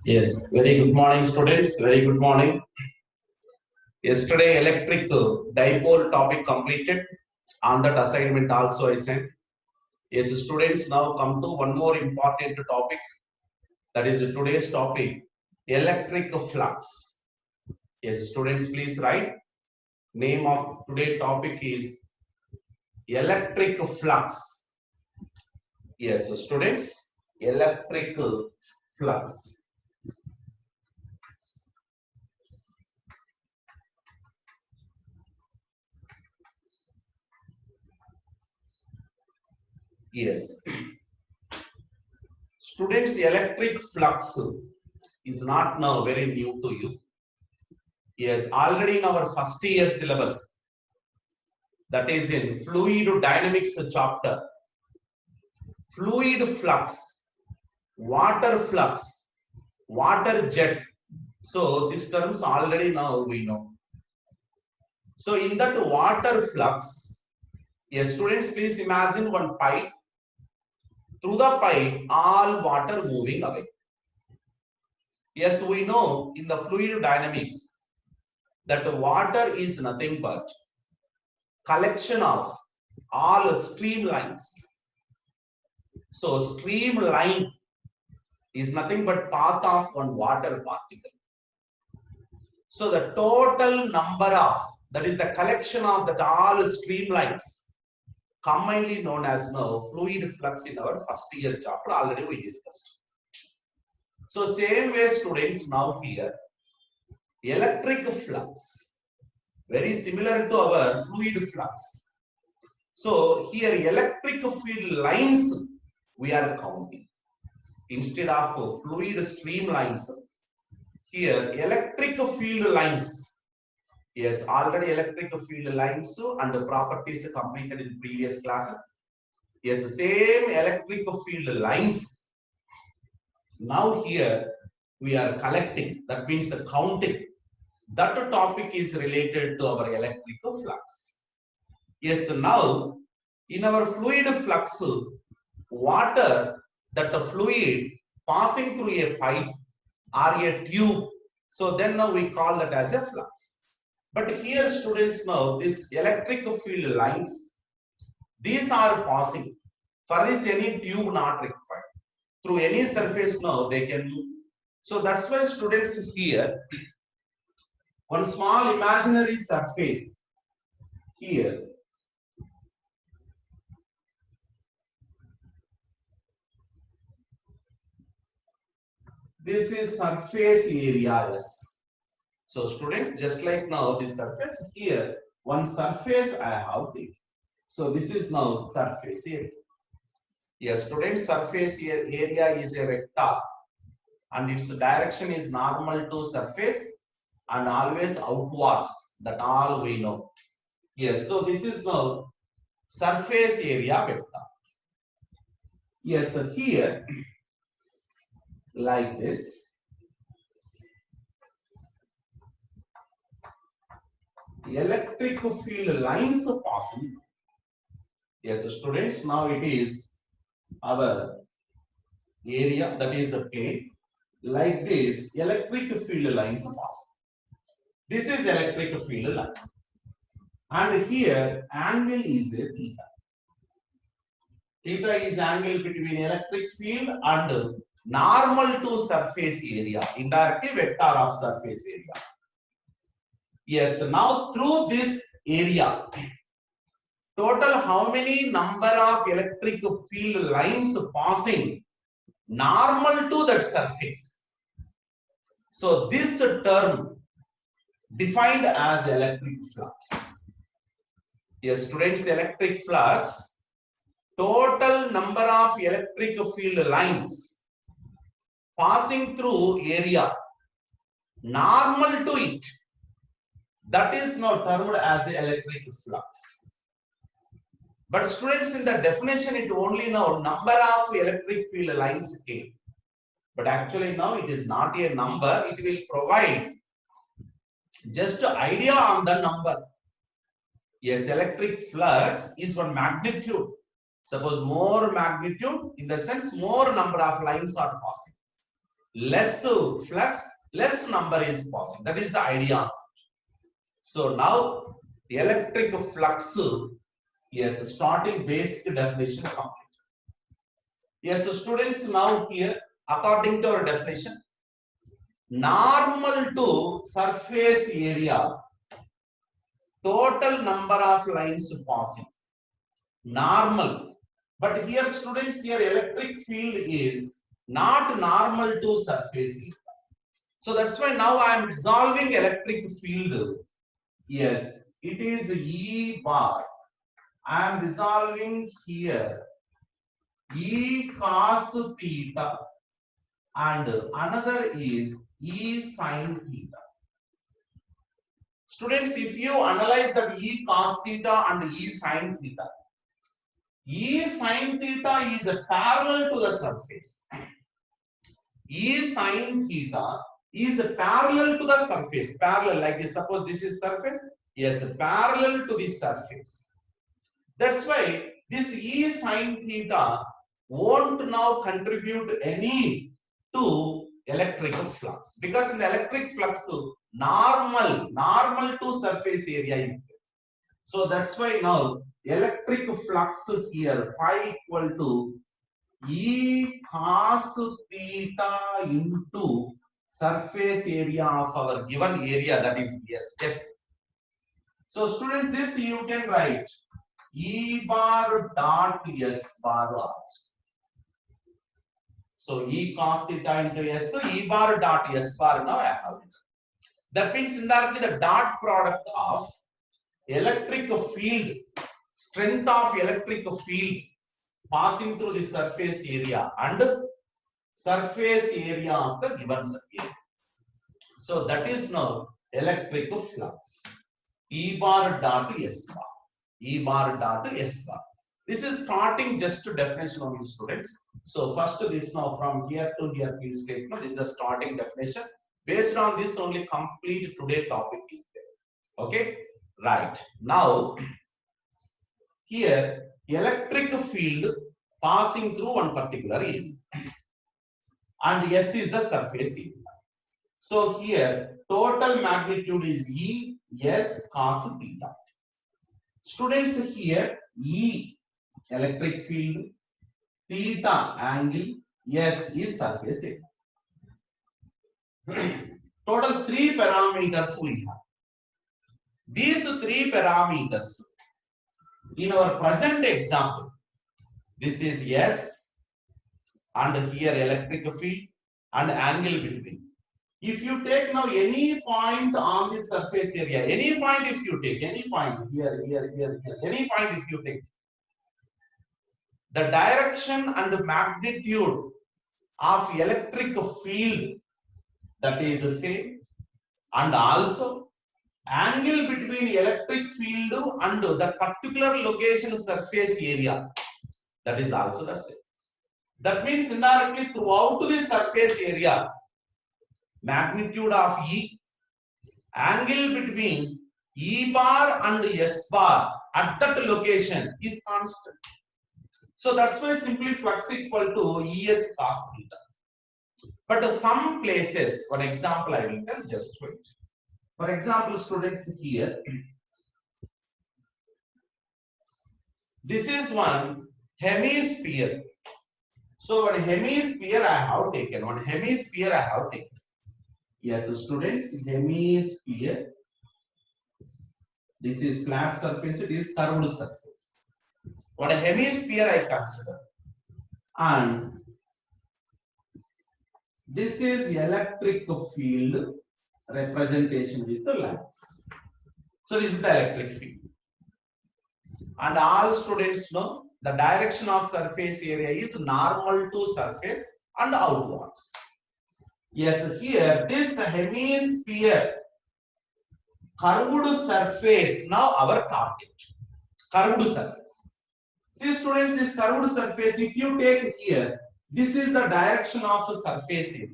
Yes, very good morning, students. Very good morning. Yesterday, electric dipole topic completed. On that assignment also I sent. Yes, students, now come to one more important topic. That is today's topic, electric flux. Yes, students, please write. Name of today's topic is electric flux. Yes, students, electric flux. Yes. Students, electric flux is not now very new to you. Yes, already in our first year syllabus, that is in fluid dynamics chapter, fluid flux, water jet. So these terms already now we know. So in that water flux, yes, students, please imagine one pipe. Through the pipe, all water moving away. Yes, we know in the fluid dynamics that water is nothing but collection of all streamlines. So streamline is nothing but path of one water particle. So the total number of, that is the collection of that all streamlines, commonly known as now fluid flux in our first year chapter, already we discussed. So same way students, now here electric flux, very similar to our fluid flux. So here electric field lines we are counting instead of fluid streamlines. Here electric field lines. Yes, already electric field lines and the properties completed in previous classes. Yes, same electric field lines. Now here we are collecting, that means the counting. That topic is related to our electric flux. Yes, now in our fluid flux, water, that the fluid passing through a pipe or a tube, so then now we call that as a flux. But here students, know this electric field lines, these are passing. For this any tube not required. Through any surface now they can move. So that's why students here, one small imaginary surface here. This is surface area, yes. So students, just like now this surface here, one surface I have taken. So this is now surface area. Yes, students, surface area is a vector and its direction is normal to surface and always outwards. That all we know. Yes, so this is now surface area vector. Yes, so here like this. Electric field lines passing. Yes, students, now it is our area, that is a plane. Like this, electric field lines passing. This is electric field line. And here, angle is a theta. Theta is angle between electric field and normal to surface area, indirectly vector of surface area. Yes, now through this area, total how many number of electric field lines passing normal to that surface. So this term defined as electric flux. Yes, students, electric flux, total number of electric field lines passing through area normal to it, that is now termed as electric flux. But students, in the definition, it only now number of electric field lines came. But actually now it is not a number, it will provide just an idea on the number. Yes, electric flux is one magnitude. Suppose more magnitude, in the sense more number of lines are passing. less flux, less number is passing. That is the idea. So now the electric flux, yes, starting basic definition complete. Yes, so students, now here, according to our definition, normal to surface area, total number of lines passing. Normal. But here, students, here electric field is not normal to surface area. So that's why now I am resolving electric field. Yes, it is E bar. I am resolving here E cos theta and another is E sin theta. Students, if you analyze that E cos theta and E sin theta, E sin theta is parallel to the surface. E sin theta is parallel to the surface. Parallel, like this. Suppose this is surface. Yes, parallel to the surface. That's why this E sin theta won't now contribute any to electric flux, because in the electric flux normal to surface area is there. So that's why now electric flux here phi equal to E cos theta into surface area of our given area, that is S. So students, this you can write E bar dot S bar also. So E cos theta into S, so E bar dot S bar now I have it. That means indirectly the dot product of electric field, strength of electric field passing through the surface area and surface area of the given circuit. So that is now electric flux. E bar dot S bar. E bar dot S bar. This is starting just to definition only, students. So first this now from here to here, please take note. This is the starting definition. Based on this only complete today topic is there. Okay, right. Now here electric field passing through one particular area, and S is the surface area. So here total magnitude is E S cos theta. Students, here E electric field, theta angle, S is surface area. Total 3 parameters we have. These 3 parameters in our present example, this is S and here electric field and angle between. If you take now any point on this surface area, any point if you take, any point here, any point if you take, the direction and the magnitude of electric field, that is the same, and also angle between electric field and the particular location surface area, that is also the same. That means indirectly throughout the surface area, magnitude of E, angle between E bar and S bar at that location is constant. So that's why simply flux equal to ES cos theta. But some places, for example, I will tell, just wait. For example, students, here, this is one hemisphere. So one hemisphere I have taken. One hemisphere I have taken. Yes, so students, hemisphere. This is flat surface. It is curved surface. What a hemisphere I consider. And this is electric field representation with the lines. So this is the electric field. And all students know the direction of surface area is normal to surface and outwards. Yes, here this hemisphere curved surface, now our target. Curved surface. See students, this curved surface, if you take here, this is the direction of a surface area.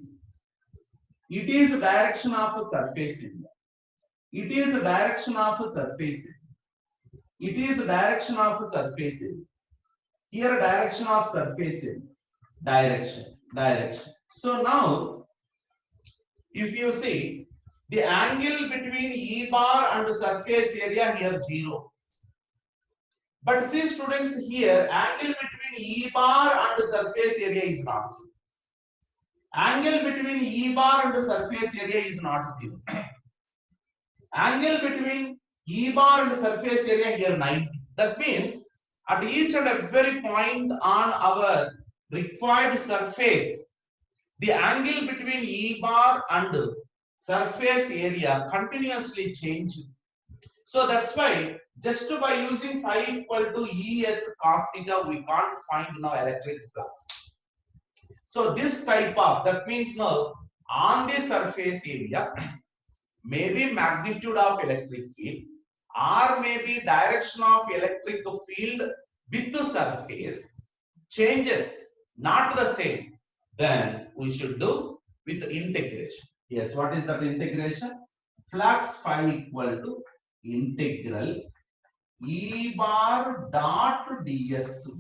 It is the direction of a surface area. It is the direction of a surface area. It is the direction of a surface area. Here direction of surface area. Direction. So now if you see the angle between E bar and the surface area here 0. But see students, here angle between E bar and the surface area is not 0. Angle between E bar and the surface area is not 0. Angle between E bar and the surface area here 90. That means at each and every point on our required surface, the angle between E bar and surface area continuously changes. So that's why just by using phi equal to Es cos theta, we can't find now electric flux. So this type of, that means now on the surface area, maybe magnitude of electric field or maybe direction of electric field with the surface changes, not the same, then we should do with integration. Yes, what is that integration? Flux phi equal to integral E bar dot ds.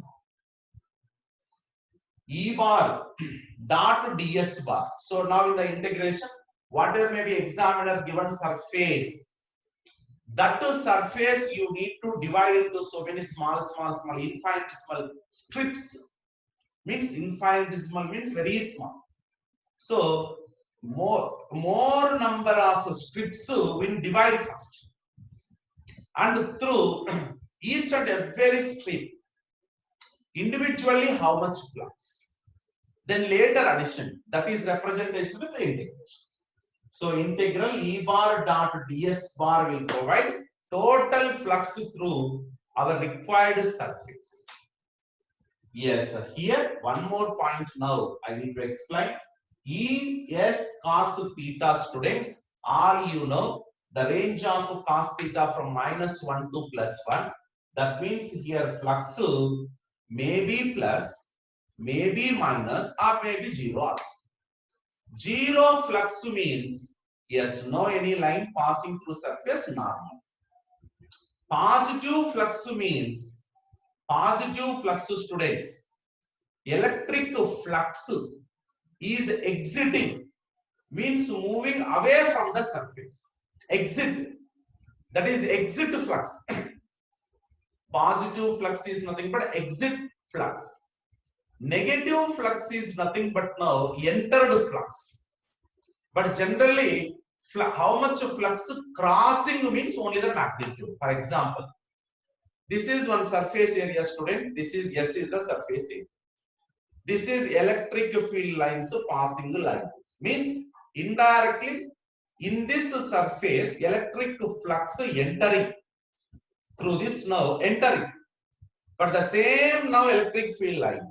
E bar dot ds bar. So now in the integration, whatever may be examiner given surface, that surface you need to divide into so many small infinitesimal strips. Means infinitesimal means very small. So more number of strips will divide first, and through each and every strip individually how much flux, then later addition, that is representation with the integration. So integral E bar dot ds bar will provide total flux through our required surface. Yes, here one more point now I need to explain. Es cos theta, students, or you know the range of cos theta from -1 to +1. That means here flux may be plus, may be minus, or may be 0 also. 0 flux means yes, no any line passing through surface, normal. Positive flux means, positive flux, students, electric flux is exiting, means moving away from the surface. Exit, that is exit flux. Positive flux is nothing but exit flux. Negative flux is nothing but now entered flux. But generally, how much flux crossing means only the magnitude. For example, this is one surface area, student. This is S is the surface area. This is electric field lines passing like this. Means indirectly in this surface electric flux entering through this now entering, but the same now electric field line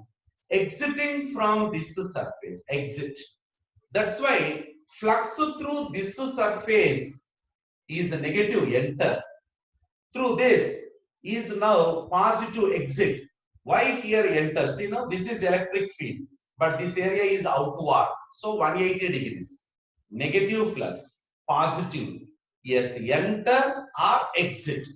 exiting from this surface, exit. That's why flux through this surface is a negative, enter. Through this is now positive, exit. Why here enter? See now this is electric field, but this area is outward, so 180 degrees. Negative flux, positive, yes, enter or exit.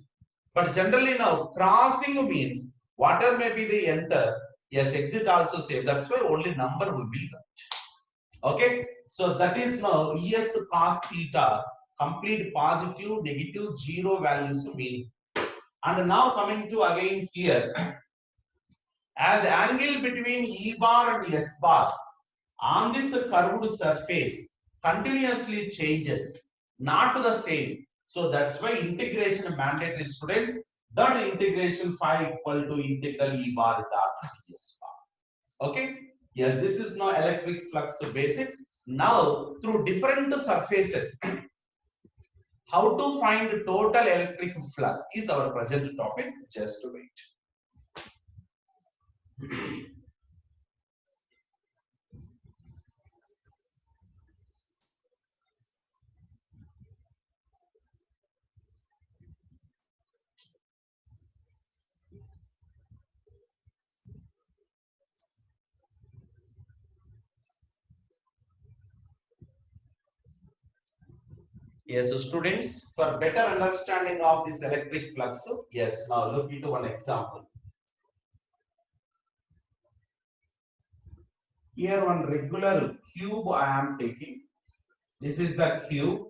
But generally now crossing means whatever may be the enter, yes, exit also same. That's why only number will be right. Okay, so that is now Es cos theta, complete positive, negative, 0 values meaning. And now coming to again here, as angle between E bar and S bar on this curved surface continuously changes, not the same. So that's why integration mandatory, students. That integration phi equal to integral E bar dot ds bar. Okay. Yes, this is now electric flux basics. Now through different surfaces, how to find total electric flux is our present topic. Just wait. Yes, so students, for better understanding of this electric flux, yes, now look into one example. Here one regular cube I am taking. This is the cube.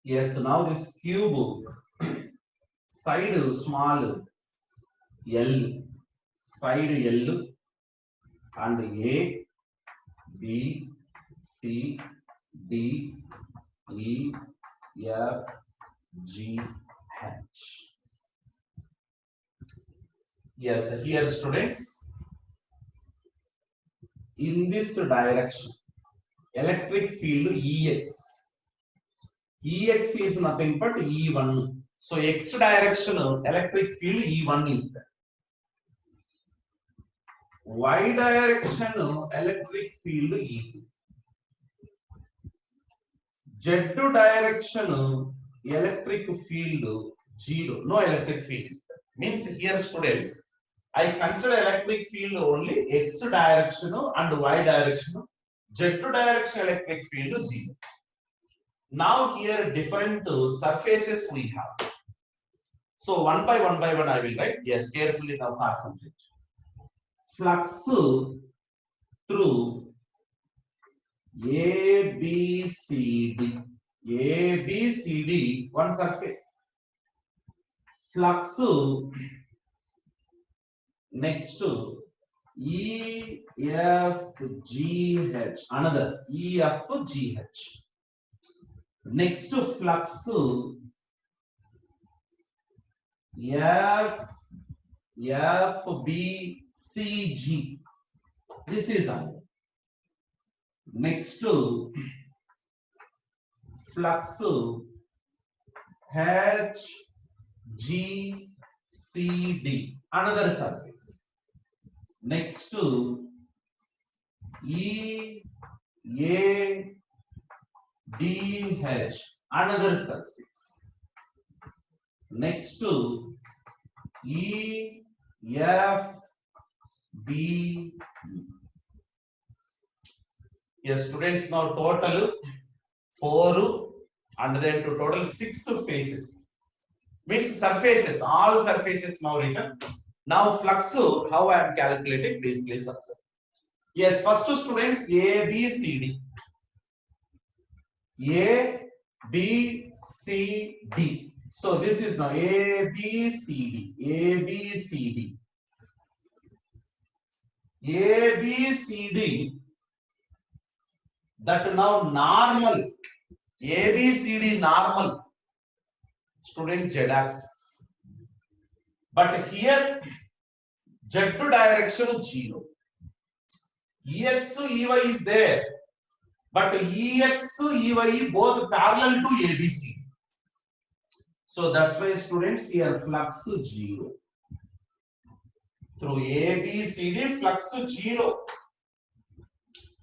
Yes, now this cube side small L, side L and A, B, C, D, E, F, G, H. Yes, here students, in this direction, electric field EX. EX is nothing but E1. So X direction electric field E1 is there. Y direction electric field E2. Z direction electric field 0. No electric field is there. Means here students, I consider electric field only X direction and Y direction. Z direction electric field 0. Now here different surfaces we have. So one by one I will write. Yes, carefully now concentrate. Flux through ABCD. ABCD, one surface. Flux next to EFGH, another EFGH. Next to flux FBCG. This is another. Next to flux HGCD, another surface. Next to EADH, another surface. Next to EFB. Yes, students, now total 4 and then to total 6 faces. Means surfaces, all surfaces now written. Now flux, how I am calculating, please observe. Yes, first two students, A, B, C, D. A, B, C, D. So this is now A, B, C, D. A, B, C, D. A, B, C, D. That now normal. A, B, C, D normal. Student Z axis. But here Z direction 0. EX, EY is there. But EX, EY both parallel to ABC. So that's why students here flux 0. Through ABCD flux 0.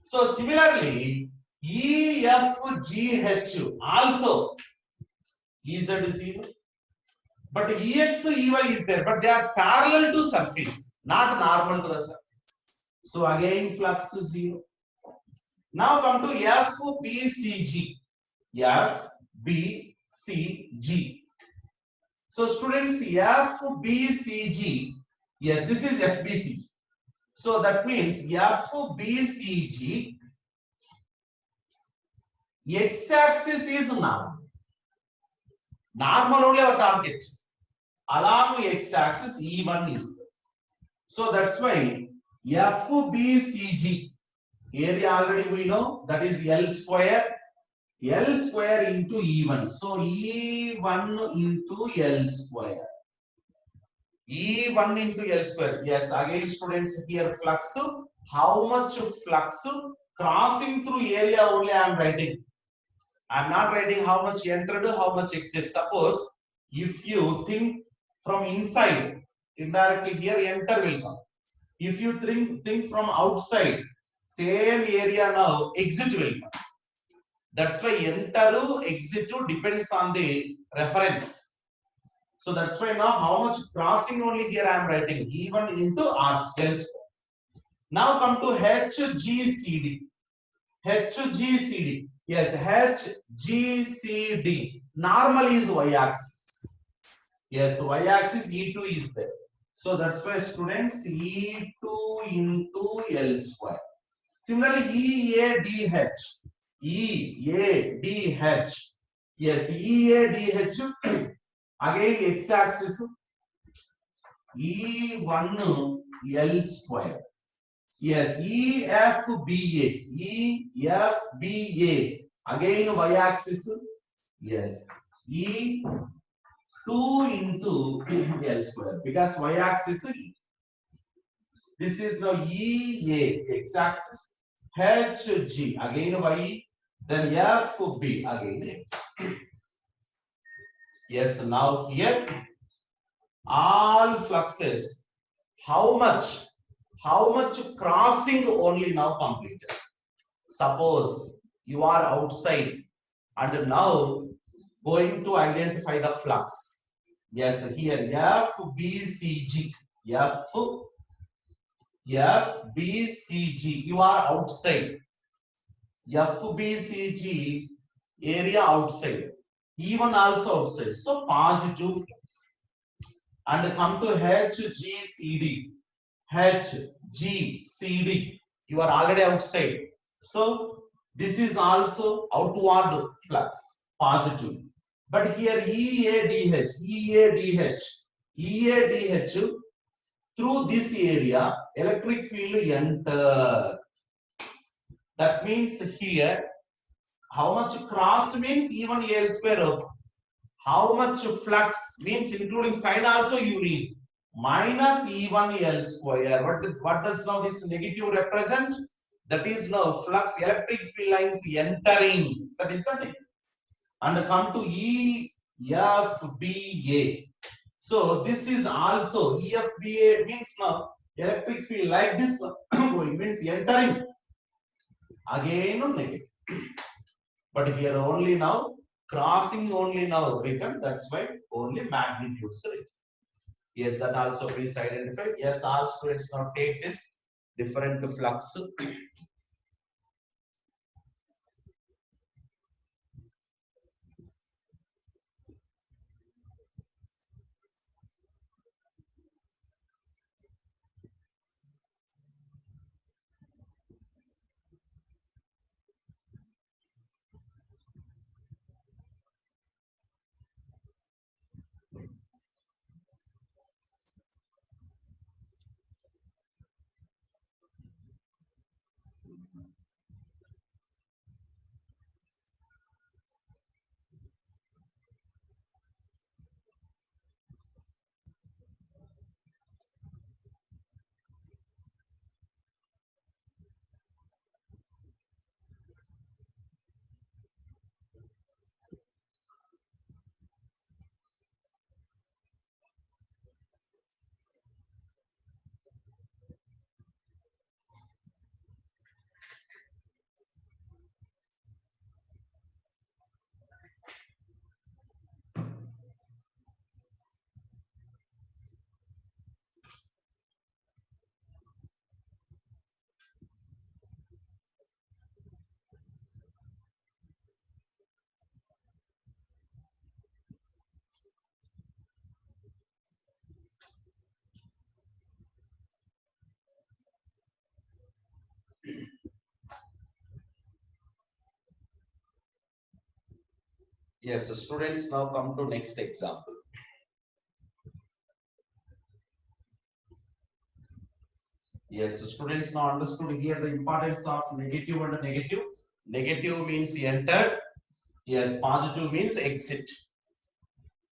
So similarly, EFGH also EZ 0. But EX, EY is there, but they are parallel to surface, not normal to the surface. So again flux 0. Now come to FBCG. FBCG. So students, FBCG. Yes, this is FBCG. So that means FBCG. X-axis is normal. Normal only our target. Along with X-axis, E1 is there. So that's why FBCG. Area already we know, that is L square. L square into E1. So E1 into L square. E1 into L square. Yes, again students here flux. How much flux crossing through area only I am writing. I am not writing how much entered, how much exit. Suppose if you think from inside, indirectly here enter will come. If you think from outside, same area now exit will come. That's why enter, exit depends on the reference. So that's why now how much crossing only here I am writing E1 into R square. Now come to HGCD. HGCD. Yes, HGCD. Normal is y-axis. Yes, y-axis E2 is there. So that's why students E2 into L square. Similarly, EADH. EADH. Yes, EADH. Again, x-axis E1 L square. Yes, EFBA. EFBA. Again, y-axis. Yes, E2 into L square. Because y-axis, this is now EA, x-axis. HG, again Y. Then FB, again X. Yes, now here, all fluxes, how much crossing only now completed. Suppose you are outside and now going to identify the flux. Yes, here FBCG, FBCG, you are outside. FBCG area outside, even also outside, so positive flux. And come to HGCD. HGCD, you are already outside, so this is also outward flux, positive. But here EADH, through this area electric field enter. That means here, how much cross means even L square up. How much flux means including sign also you need. Minus E1 L square. What does now this negative represent? That is now flux, electric field lines entering. That is the thing. And come to EFBA. So this is also EFBA means now electric field like this going means entering. Again negative. But here only now crossing only now written. That's why only magnitudes written. Yes, that also please identify. Yes, all students now take this different flux. Yes, so students now come to next example. Yes, so students now understood here the importance of negative and negative. Negative means enter. Yes, positive means exit.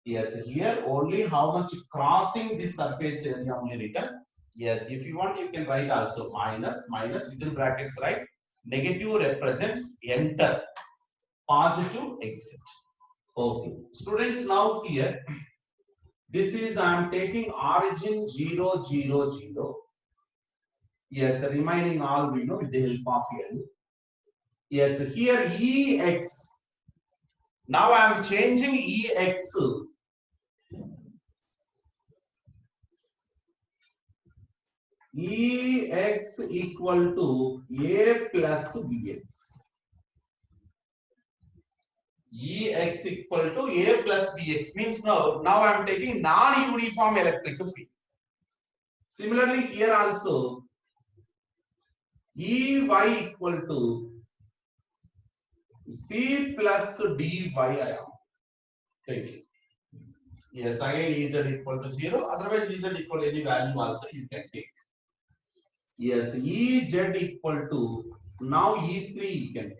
Yes, here only how much crossing this surface area only written. Yes, if you want, you can write also minus within brackets, right? Negative represents enter, positive exit. Okay, students, now here, this is I am taking origin 0, 0, 0. Yes, remaining all we know with the help of L. Yes, here EX. Now I am changing EX. Ex equal to A plus Bx. Ex equal to A plus Bx means now I am taking non-uniform electric field. Similarly, here also Ey equal to C plus dy I am taking. Yes, again Ez equal to 0. Otherwise, Ez equal to any value also you can take. Yes, Ez equal to now E3 you can take.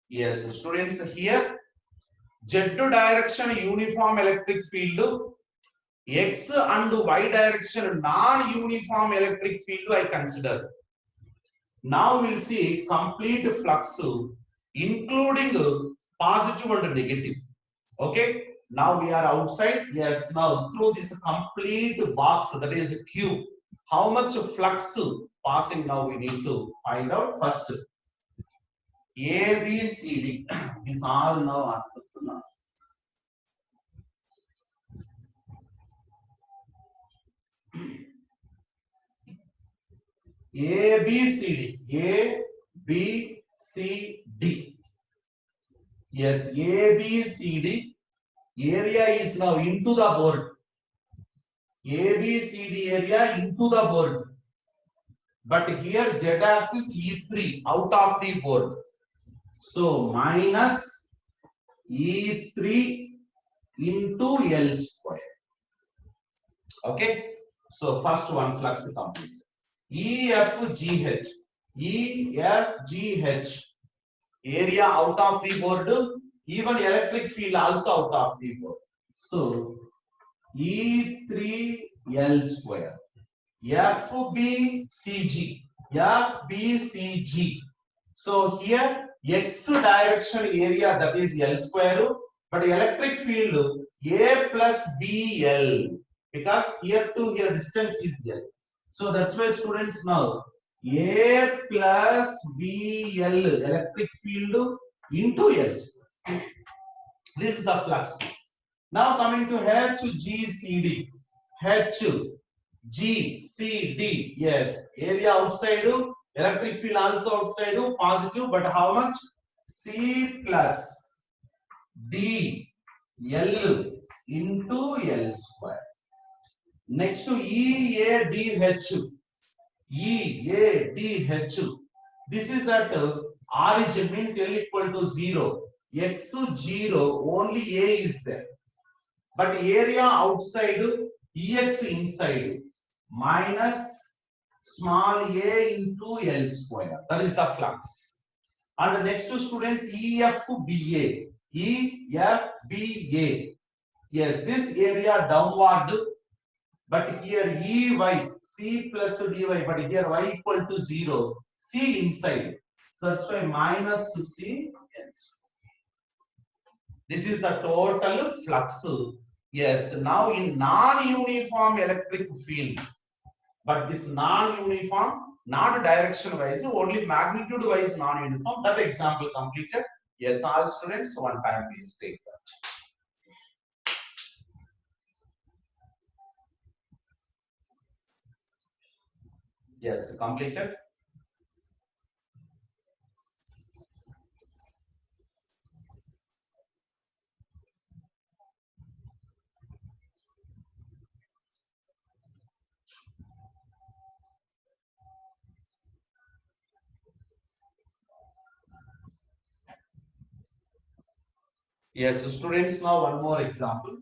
Yes, students, here Z direction uniform electric field, X and Y direction non-uniform electric field I consider. Now we'll see complete flux including positive and negative. Okay. Now we are outside. Yes. Now through this complete box, that is Q, how much flux passing now we need to find out first. A, B, C, D. These all now answers now. A, B, C, D. A, B, C, D. Yes, A, B, C, D. Area is now into the board. A, B, C, D area into the board. But here Z axis E3 out of the board. So minus E3 into L square. Okay. So first one flux complete. EFGH. EFGH. Area out of the board. Even electric field also out of the board. So E3L square. FBCG. FBCG. So here X direction area, that is L square, but electric field A plus BL, because here to here distance is L. So that's why students now A plus BL electric field into L square. This is the flux. Now coming to HGCD. HGCD. Yes, area outside, electric field also outside, positive, but how much? C plus D L into L square. Next to EADH. EADH. This is at origin, means L equal to 0. X 0, only A is there. But area outside, Ex inside, minus small a into L square. That is the flux. And next to students, EFBA. EFBA. Yes, this area downward, but here EY, C plus dy, but here y equal to 0, C inside. So that's why minus C. Yes. This is the total flux. Yes, now in non-uniform electric field, but this non-uniform, not direction wise, only magnitude wise non-uniform. That example completed. Yes, all students, one time please take that. Yes, completed. Yes, so students, now one more example.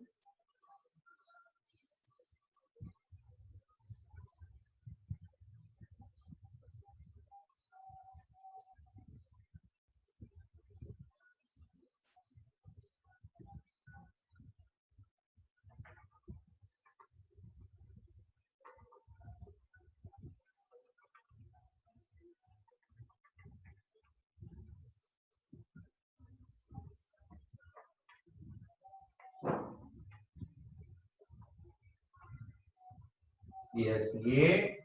Yes, A,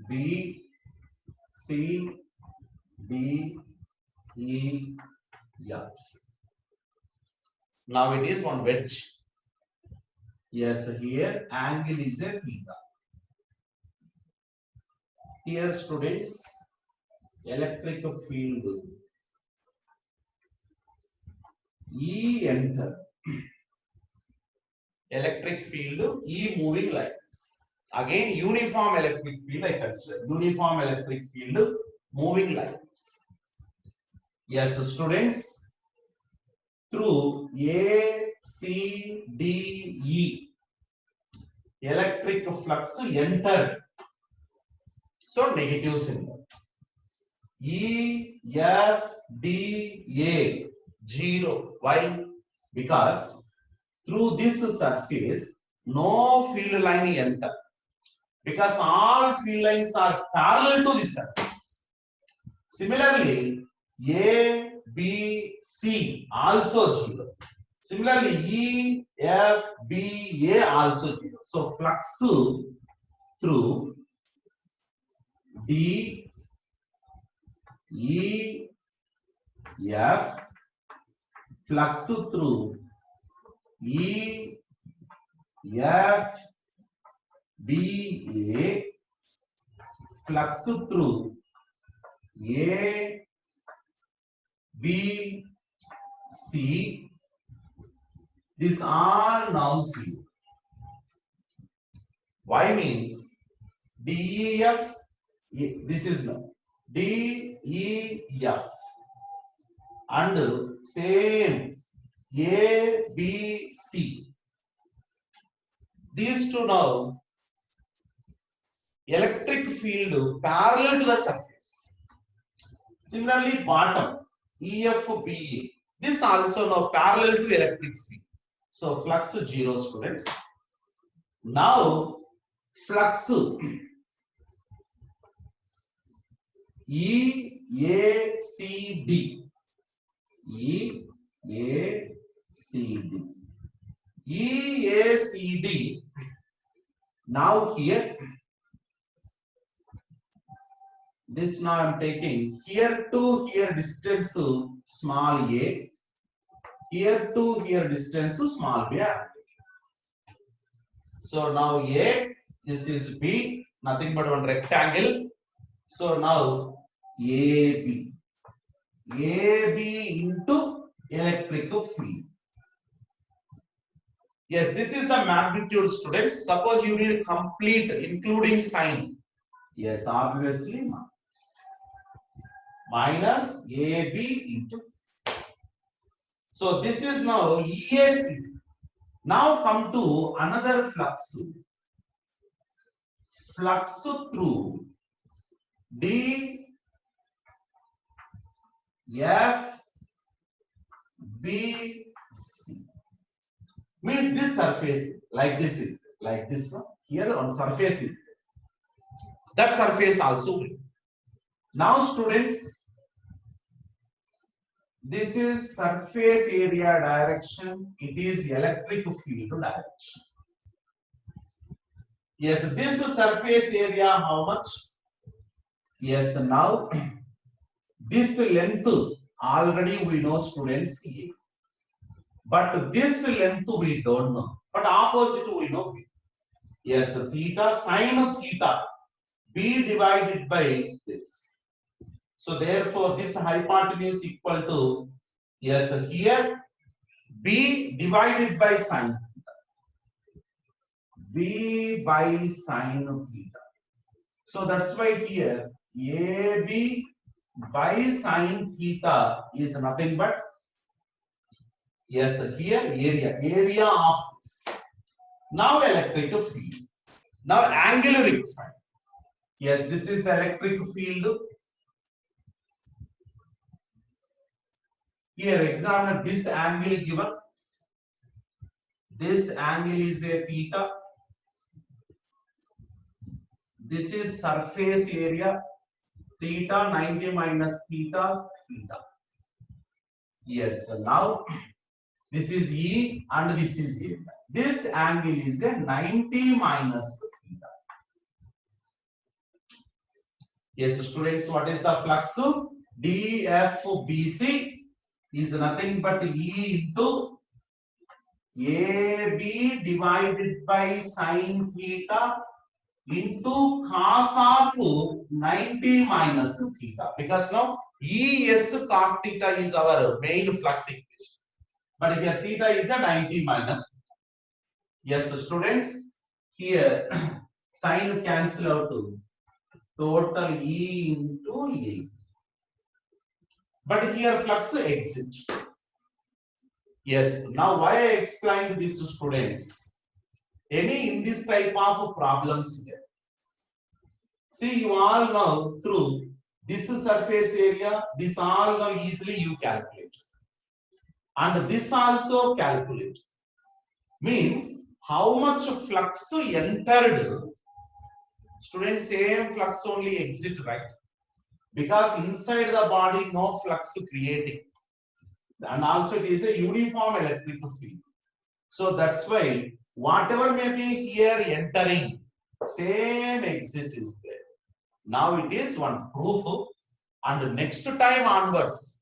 B, C, D, E, F. Now it is one wedge. Yes, here angle is a theta. Here students, electric field E enter. Electric field E moving like this. Again, uniform electric field I consider. Uniform electric field moving like this. Yes, students, through A, C, D, E, electric flux entered. So negative symbol. E, F, D, A, 0. Why? Because through this surface, no field line enter. Because all field lines are parallel to the surface. Similarly, A, B, C also 0. Similarly, E, F, B, A also 0. So flux through D, E, F, flux through E, F, B, A, flux through A, B, C. This all now 0. Y means DEF, this is no DEF, and same ABC. These two now electric field parallel to the surface. Similarly, bottom EFBA. This also now parallel to electric field. So flux 0 students. Now flux EACD. EACD. EACD. Now here, this now I am taking here to here distance small a, here to here distance small b. So now A, this is B, nothing but one rectangle. So now AB. AB into electric field. Yes, this is the magnitude, students. Suppose you need complete including sign. Yes, obviously minus AB into. So this is now EAC. Now come to another flux. Flux through D, F, B, C. Means this surface like this is like this one. Here on surface is that surface also. Now students, this is surface area direction. It is electric field direction. Yes, this surface area how much? Yes, now this length already we know, students, A. But this length we don't know. But opposite we know. Yes, theta sine theta B divided by this. So therefore this hypotenuse equal to, yes, here B divided by sine theta. B by sine theta. So that's why here AB by sine theta is nothing but, yes, here area of this. Now electric field. Now angular required. Yes, this is the electric field. Here examine this angle given. This angle is a theta. This is surface area. Theta 90 minus theta. Yes, so now this is E and this is area. This angle is a 90 minus theta. Yes, students, what is the flux? DFBC is nothing but E into AB divided by sine theta into cos of 90 minus theta, because now ES cos theta is our main flux equation, but here theta is a 90 minus theta. Yes, students, here sign cancel out to total E into A, but here flux exit. Yes, now why I explained this to students? Any in this type of problems here. See, you all know through this surface area, this all now easily you calculate. And this also calculate. Means how much flux entered. Students, same flux only exit, right? Because inside the body no flux creating. And also it is a uniform electric field. So that's why whatever may be here entering, same exit is there. Now it is one proof, and next time onwards,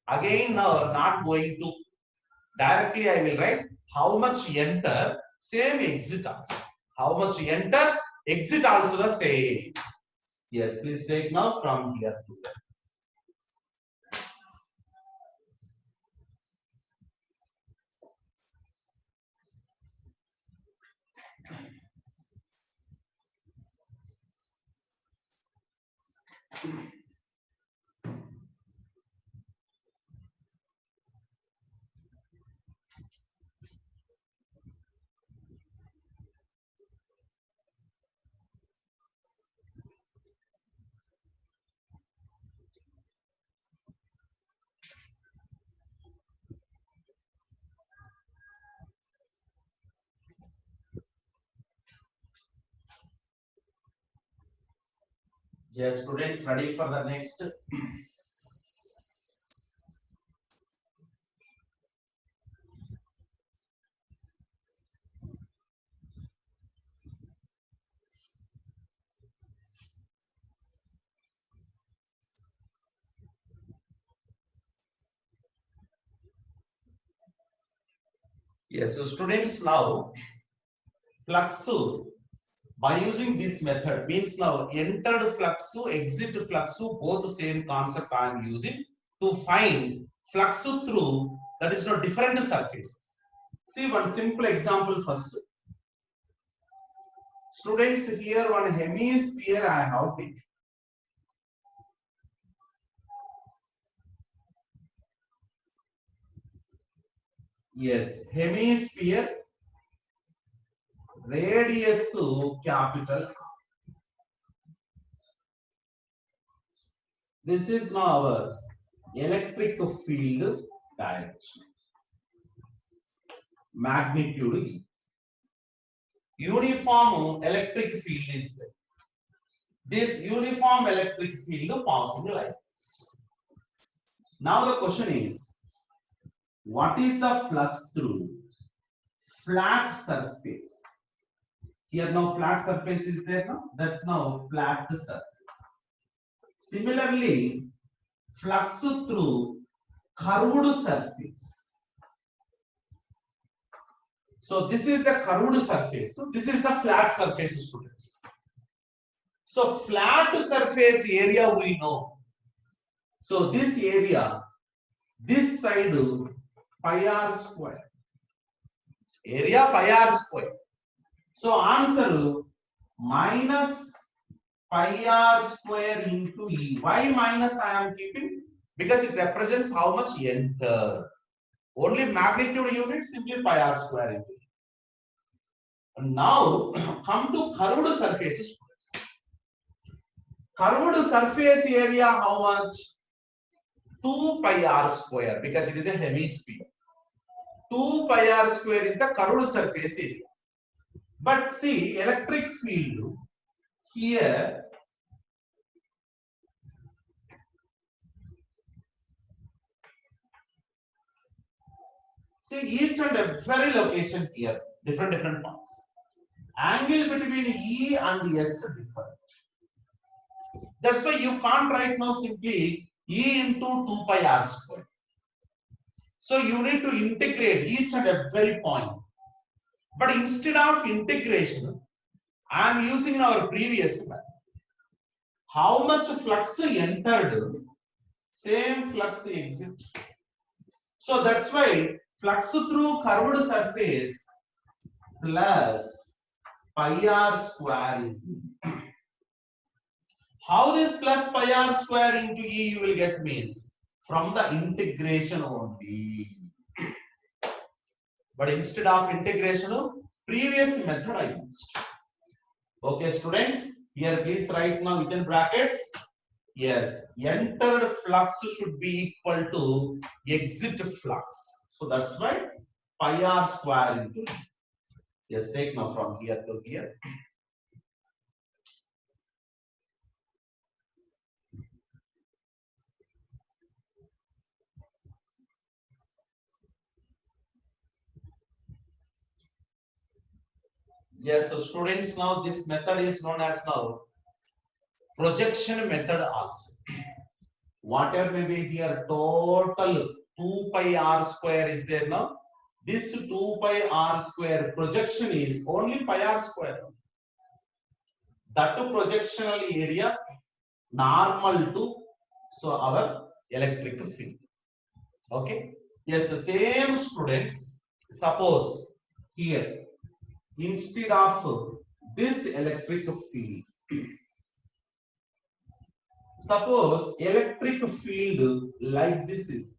again now not going to directly I will write how much enter, same exit also. How much enter, exit also the same. Yes, please take now from here to there. Yes, students, ready for the next. Yes, so students, now flux by using this method means now entered flux, exit flux, both same concept I am using to find flux through, that is not different surfaces. See one simple example first. Students, here one hemisphere I have taken. Yes, hemisphere, radius capital R. This is now our electric field direction, magnitude E. Uniform electric field is there. This uniform electric field passing like this. Now the question is, what is the flux through flat surface? Here now flat surface is there now, that now flat surface. Similarly, flux through curved surface. So this is the curved surface. So this is the flat surface, students. So flat surface area we know. So this area, this side pi r square. Area pi r square. So answer minus pi r square into E. Why minus I am keeping? Because it represents how much enter. Only magnitude unit, simply pi r square into E. And now come to curved surfaces. Curved surface area how much? 2 pi r square, because it is a hemisphere. 2 pi r square is the curved surface area. But see, electric field here, see each and every location here, different points. Angle between E and S different. That's why you can't write now simply E into 2 pi r square. So you need to integrate each and every point. But instead of integration, I am using in our previous method. How much flux entered, same flux exit. So that's why flux through curved surface plus pi r square into E. How this plus pi r square into E you will get means from the integration only. But instead of integration, previous method I used. Okay, students, here please write now within brackets. Yes, entered flux should be equal to exit flux. So that's why pi r square into. Yes, take now from here to here. Yes, so students, now this method is known as now projection method also. Whatever may be here, total 2 pi r square is there now. This 2 pi r square projection is only pi r square. That to projectional area normal to so our electric field. Okay. Yes, the same students. Suppose here instead of this electric field, suppose electric field like this is.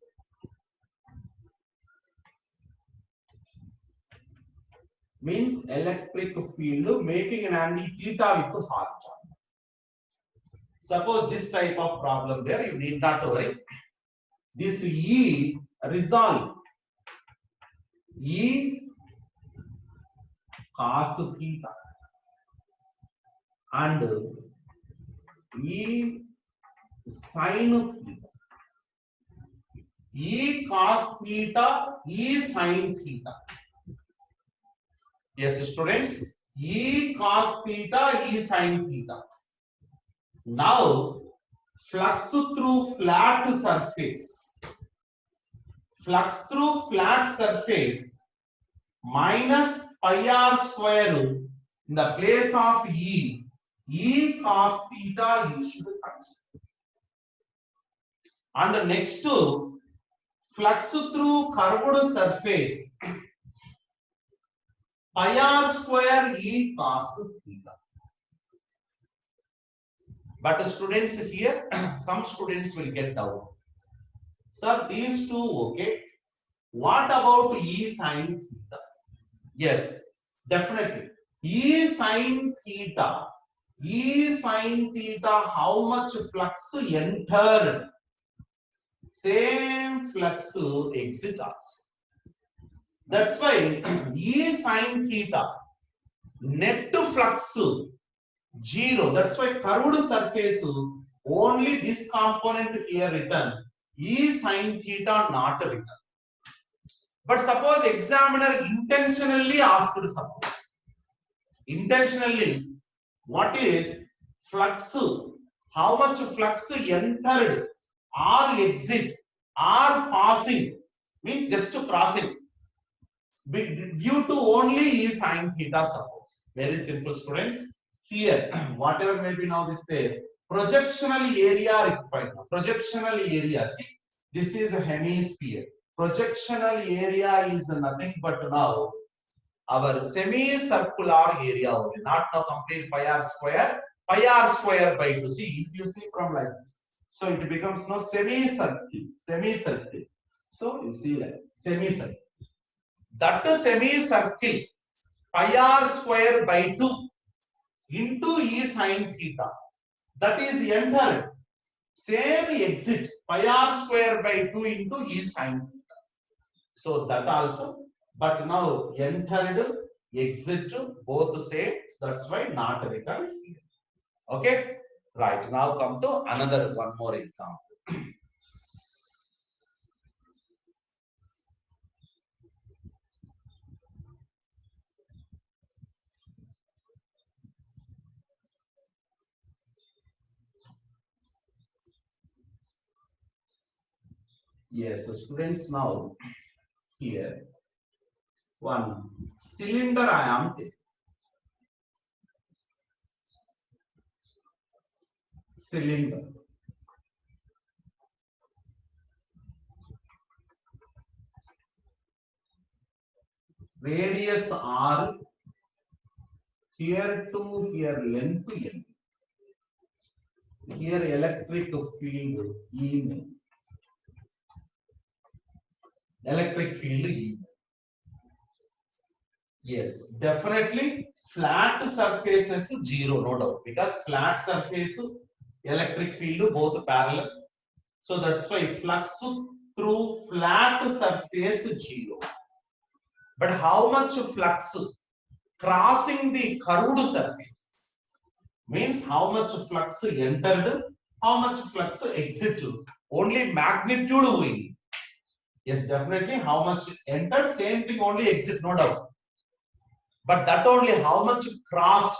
Means electric field making an angle theta with heart. Suppose this type of problem there, you need not worry. This E resolve. E cos theta and E sin theta. E cos theta, E sin theta. Yes, students, E cos theta, E sin theta. Now, flux through flat surface. Flux through flat surface minus pi r square in the place of E. E cos theta you should consider. And next to flux through curved surface pi r square E cos theta. But students here, some students will get doubt. Sir, these two, okay. What about E sin theta? Yes, definitely. E sin theta. E sin theta, how much flux entered? Same flux exit also. That's why E sin theta, net flux 0. That's why curved surface only this component here written. E sin theta not written. But suppose examiner intentionally asked suppose. Intentionally, what is flux? How much flux entered or exit or passing? Means just to crossing. Due to only E sin theta suppose. Very simple, students. Here, whatever may be now this there. Projectional area required. Projectional area. See, this is a hemisphere. Projectional area is nothing but now our semicircular area only, not now complete pi r square by 2. See, if you see from like this, so it becomes now semicircle. So you see like semicircle. That semicircle pi r square by 2 into E sin theta. That is entered. Same exit pi r square by 2 into E sin theta. So that also, but now entered, exit, both same. That's why not written here. Okay, right. Now come to another one more example. Yes, so students, now here one cylinder I am taking. cylinder. Radius R, here to here length L. Here electric field E. Electric field E. Yes, definitely flat surfaces 0, no doubt, because flat surface electric field both parallel. So that's why flux through flat surface 0. But how much flux crossing the curved surface means how much flux entered, how much flux exited. Only magnitude we need. Yes, definitely how much entered, same thing, only exit, no doubt. But that only how much crossed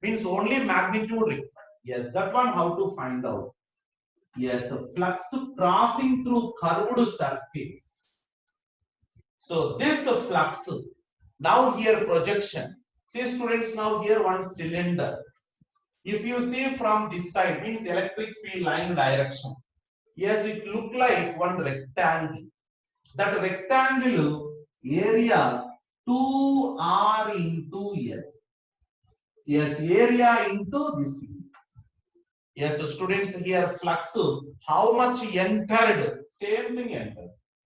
means only magnitude required. Yes, that one how to find out. Yes, flux crossing through curved surface. So this flux, now here projection. See students, now here one cylinder. If you see from this side means electric field line direction. Yes, it look like one rectangle. That rectangle area 2R into L. Yes, area into this. Yes, so students here flux, how much entered, same thing entered.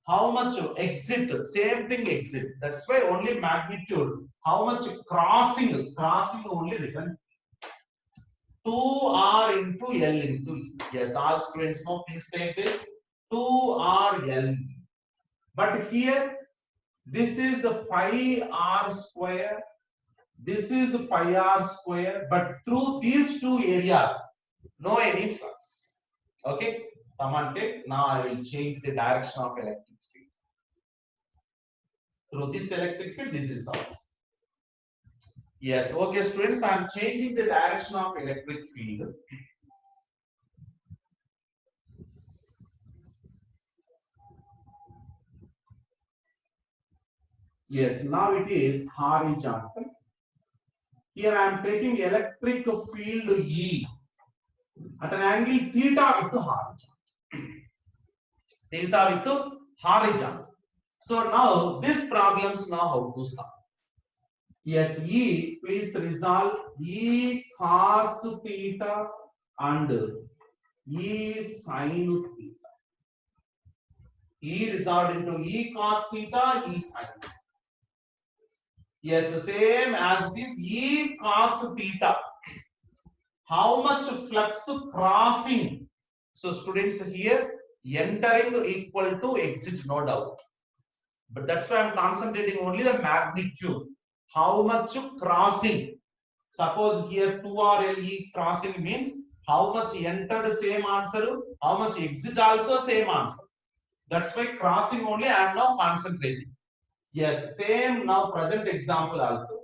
How much exit, same thing exit. That's why only magnitude. How much crossing only written. 2R into L into E. Yes, all students know, please take this. 2RL. But here, this is a pi R square. This is pi R square. But through these two areas, no any flux. Okay, come on, take. Now I will change the direction of electric field. Through this electric field, this is the answer. Yes, okay, students, I am changing the direction of electric field. Yes, now it is horizontal. Here I am taking electric field E at an angle theta with horizontal. Theta with horizontal. So now this problems now how to solve. Yes, E, please resolve E cos theta and E sin theta. E resolved into E cos theta, E sin theta. Yes, same as this E cos theta. How much flux crossing? So students here, entering equal to exit, no doubt. But that's why I'm concentrating only the magnitude. How much crossing? Suppose here 2RLE crossing means how much entered, same answer, how much exit also same answer. That's why crossing only I am now concentrating. Yes, same now present example also.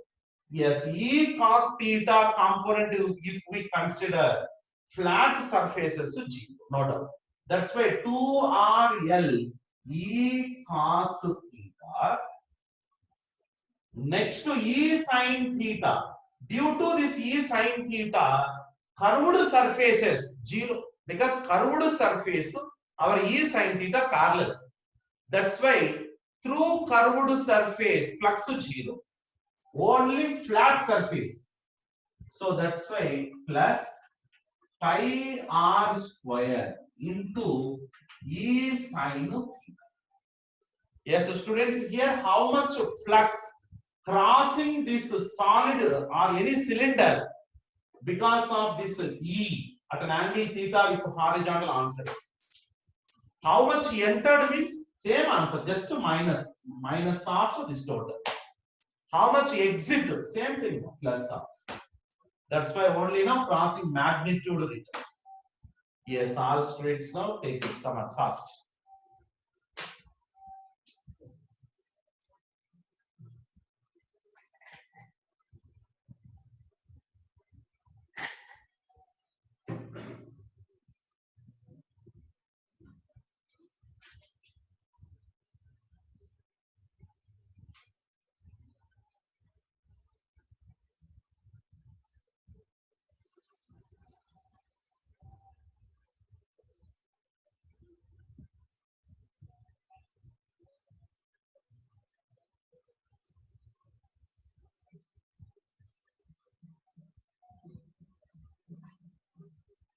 Yes, E cos theta component, if we consider flat surfaces to 0, no doubt. That's why 2RL E cos theta next to E sin theta. Due to this E sin theta, curved surfaces 0, because curved surface our E sin theta parallel. That's why through curved surface flux 0. Only flat surface. So that's why plus pi R square into E sin theta. Yes, so students, here how much flux crossing this solid or any cylinder because of this E at an angle theta with horizontal answer. How much entered means same answer, just minus of this total. How much exit? Same thing, plus of. That's why only now crossing magnitude written. Yes, all straights now take this come at first.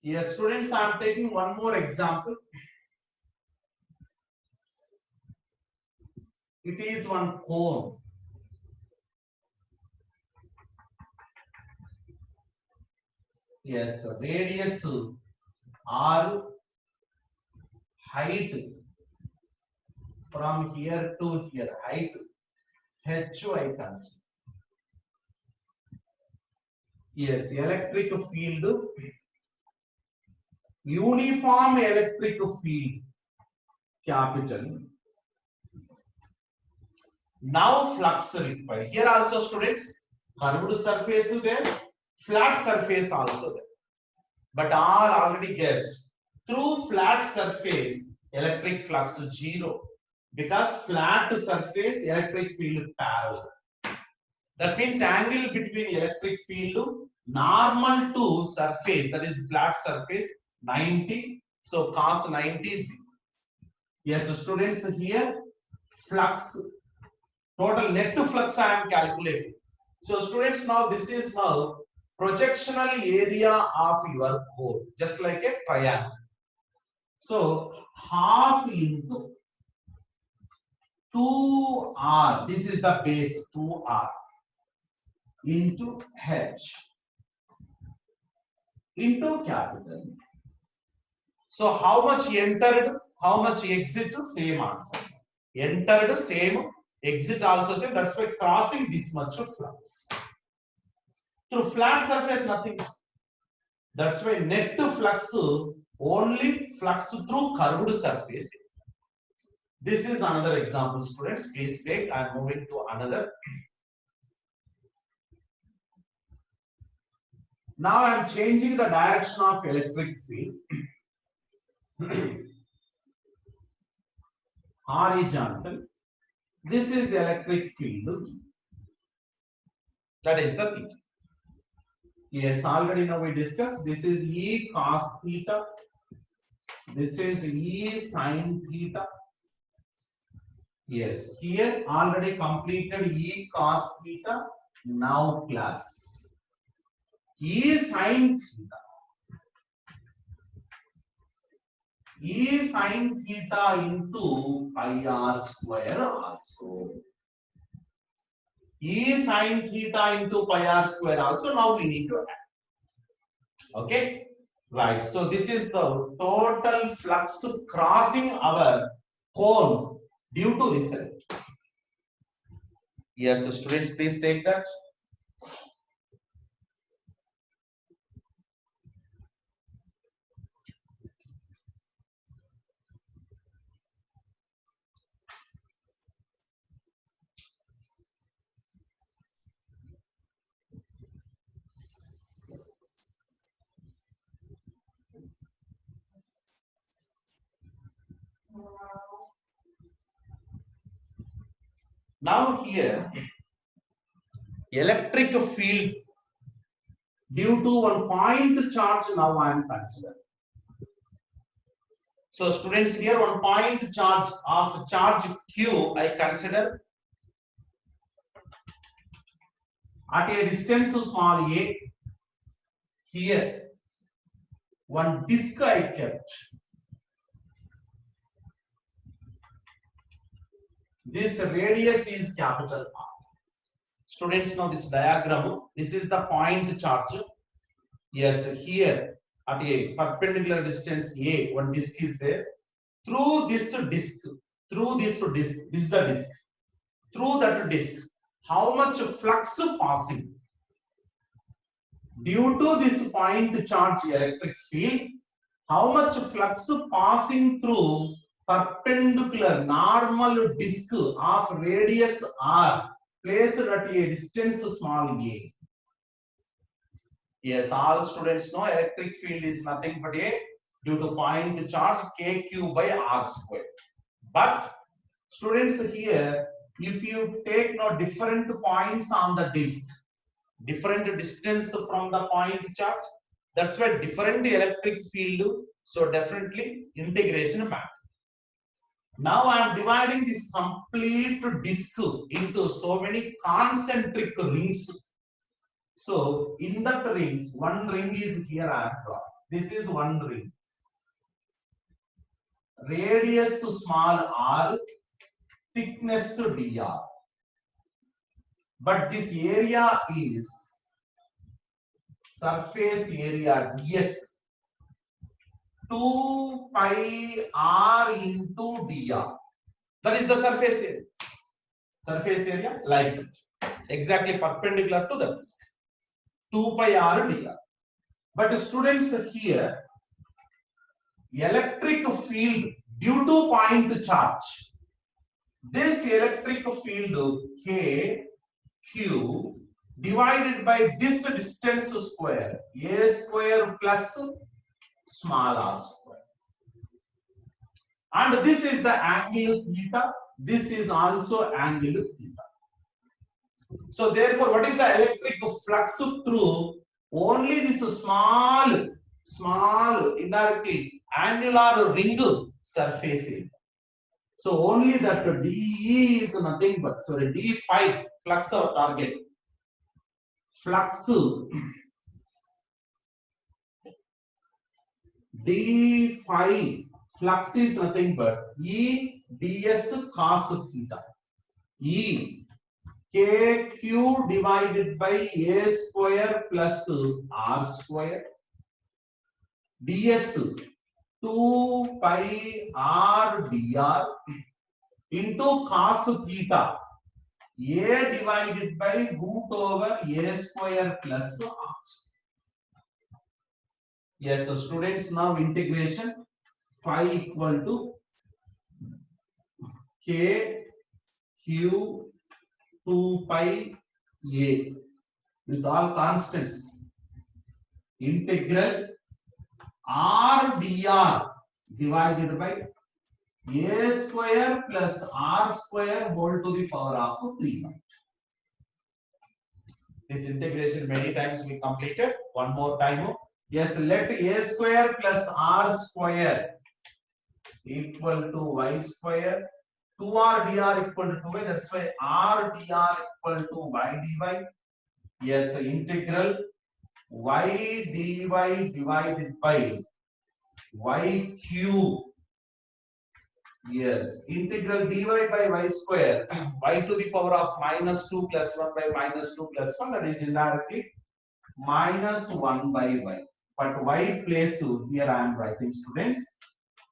Yes, students, I am taking one more example. It is one cone. Yes, radius R, height from here to here, height H I consider. Yes, electric field, uniform electric field, capital. Now flux required. Here also, students, curved surface is there, flat surface also there. But all already guessed. Through flat surface, electric flux is 0. Because flat surface, electric field parallel. That means angle between electric field normal to surface, that is flat surface, 90. So cos 90 is 0. Yes, so students, here flux, total net flux I am calculating. So students, now this is now projectional area of your cone, just like a triangle. So half into 2r, this is the base 2r into h into capital. So how much entered, how much exit, same answer. Entered same, exit also same. That's why crossing this much of flux. Through flat surface, nothing. That's why net flux only flux through curved surface. This is another example, students. Please take. I am moving to another. Now I am changing the direction of electric field. Horizontal. This is electric field. That is the theta. Yes, already now we discussed. This is E cos theta. This is E sin theta. Yes, here already completed E cos theta. Now class E sin theta. E sin theta into pi r square also. E sin theta into pi r square also. Now we need to add. Okay, right. So this is the total flux crossing our cone due to this electricity. Yes, so students, please take that. Now here, electric field due to one point charge, now I am considering. So students, here one point charge of charge Q I consider at a distance small a. Here one disk I kept. This radius is capital R. Students, now this diagram, this is the point charge. Yes, here at a perpendicular distance A, one disk is there. Through this disk, this is the disk. Through that disk, how much flux passing? Due to this point charge electric field, how much flux passing through perpendicular normal disk of radius R placed at a distance small a. Yes, all students know electric field is nothing but a due to point charge kq by r square. But students, here if you take now different points on the disk, different distance from the point charge, that's why different electric field. So definitely integration matter. Now I am dividing this complete disk into so many concentric rings. So in that rings, one ring is here I have drawn. This is one ring. Radius small r, thickness dr. But this area is surface area ds. 2 pi r into dr. That is the surface area. Surface area like that. Exactly perpendicular to the disk. 2 pi r dr. But students here, electric field due to point charge. This electric field K Q divided by this distance square, a square plus small r square. And this is the angle theta. This is also angle theta. So therefore, what is the electric flux through? Only this small indirectly angular ring surface area. So only that dE is nothing but, sorry, d phi flux or target. Flux d phi flux is nothing but E ds cos theta. E kq divided by a square plus r square ds 2 pi r dr into cos theta a divided by root over a square plus r. Yes, so students, now integration phi equal to k q 2 pi a. This all constants. Integral r dr divided by a square plus r square whole to the power of 3. This integration many times we completed. One more time. Yes, let a square plus r square equal to y square. 2r dr equal to 2y. That's why r dr equal to y dy. Yes, integral y dy divided by y cube. Yes, integral dy by y square, y to the power of minus 2 plus 1 by minus 2 plus 1, that is indirectly minus 1 by y. But y place here I am writing, students,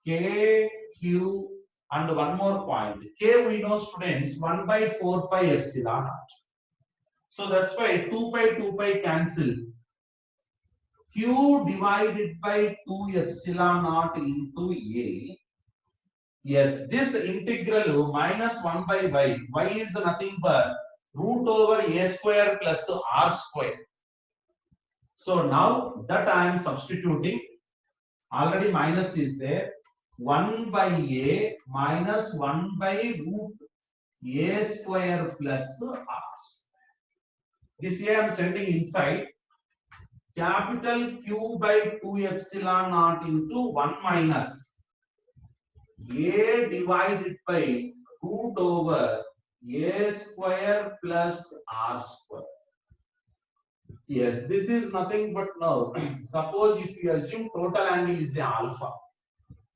k, q, and one more point. K we know, students, 1 by 4 pi epsilon naught. So that's why 2 pi cancel. Q divided by 2 epsilon naught into a. Yes, this integral minus 1 by y is nothing but root over a square plus r square. So now that I am substituting, already minus is there, 1 by a minus 1 by root a square plus r. This a I am sending inside, capital Q by 2 epsilon naught into 1 minus a divided by root over a square plus r square. Yes, this is nothing but now. Suppose if you assume total angle is a alpha